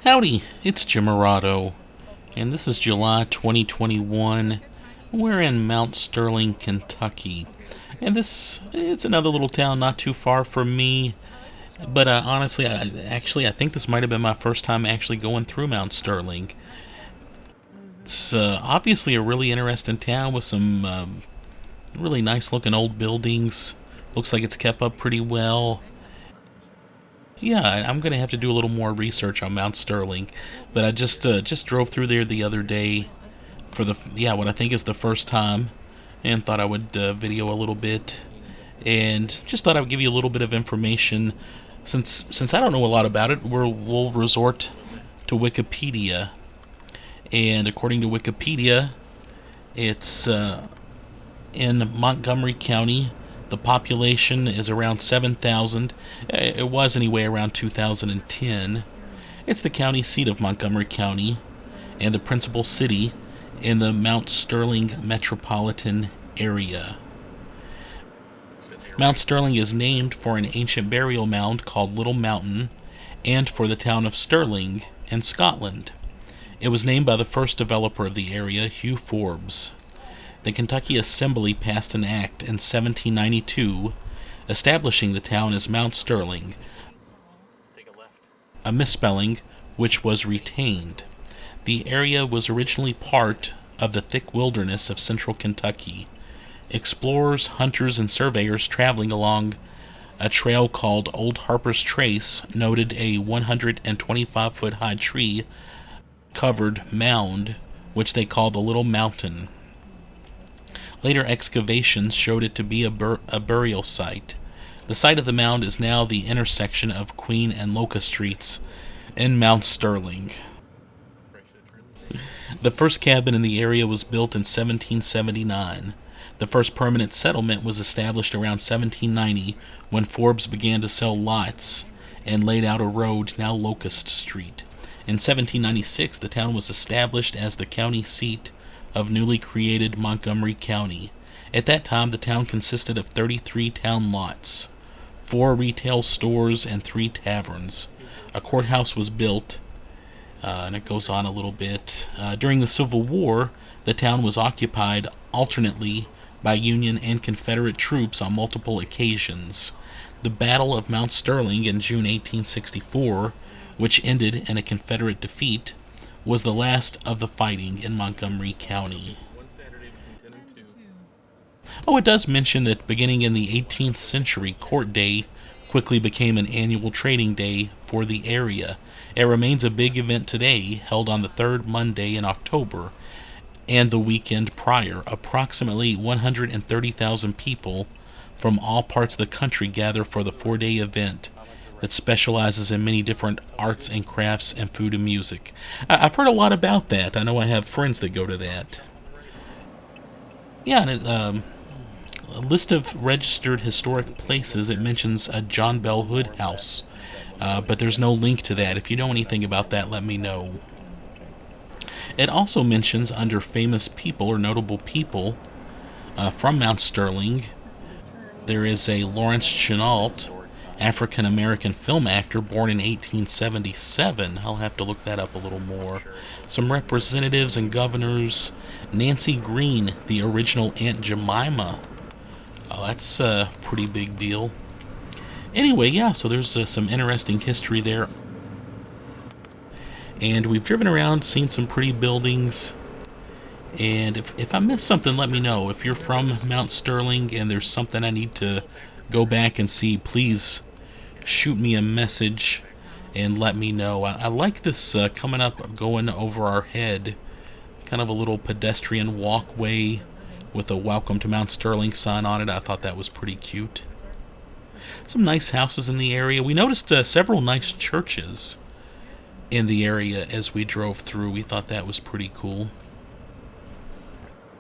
Howdy, it's Jim Morado, and this is July 2021. We're in Mount Sterling, Kentucky, and it's another little town not too far from me. But honestly, I think this might have been my first time actually going through Mount Sterling. It's obviously a really interesting town with some really nice looking old buildings. Looks like it's kept up pretty well. Yeah, I'm gonna have to do a little more research on Mount Sterling, but I just drove through there the other day for what I think is the first time, and thought I would video a little bit, and just thought I would give you a little bit of information. Since I don't know a lot about it, we'll resort to Wikipedia, and according to Wikipedia, it's in Montgomery County. The population is around 7,000. It was anyway around 2010. It's the county seat of Montgomery County and the principal city in the Mount Sterling metropolitan area. Mount Sterling is named for an ancient burial mound called Little Mountain and for the town of Stirling in Scotland. It was named by the first developer of the area, Hugh Forbes. The Kentucky Assembly passed an act in 1792 establishing the town as Mount Sterling, a misspelling which was retained. The area was originally part of the thick wilderness of central Kentucky. Explorers, hunters, and surveyors traveling along a trail called Old Harper's Trace noted a 125-foot high tree covered mound, which they called the Little Mountain. Later excavations showed it to be a burial site. The site of the mound is now the intersection of Queen and Locust Streets in Mount Sterling. The first cabin in the area was built in 1779. The first permanent settlement was established around 1790 when Forbes began to sell lots and laid out a road, now Locust Street. In 1796, the town was established as the county seat of newly created Montgomery County. At that time, the town consisted of 33 town lots, 4 retail stores, and 3 taverns. A courthouse was built, and it goes on a little bit. During the Civil War, the town was occupied alternately by Union and Confederate troops on multiple occasions. The Battle of Mount Sterling in June 1864, which ended in a Confederate defeat, was the last of the fighting in Montgomery County. Oh, it does mention that beginning in the 18th century, Court Day quickly became an annual trading day for the area. It remains a big event today, held on the third Monday in October and the weekend prior. Approximately 130,000 people from all parts of the country gather for the 4-day event that specializes in many different arts and crafts and food and music. I've heard a lot about that. I know I have friends that go to that. Yeah, and a list of registered historic places, it mentions a John Bell Hood house, but there's no link to that. If you know anything about that, let me know. It also mentions under famous people or notable people from Mount Sterling, there is a Lawrence Chenault, African-American film actor born in 1877. I'll have to look that up a little more. Some representatives and governors. Nancy Green, the original Aunt Jemima. Oh, that's a pretty big deal. Anyway, yeah, so there's some interesting history there. And we've driven around, seen some pretty buildings. And if I missed something, let me know. If you're from Mount Sterling and there's something I need to go back and see, please shoot me a message and let me know. I like this coming up, going over our head, kind of a little pedestrian walkway with a welcome to Mount Sterling sign on it. I thought that was pretty cute. Some nice houses in the area. We noticed several nice churches in the area as we drove through. We thought that was pretty cool.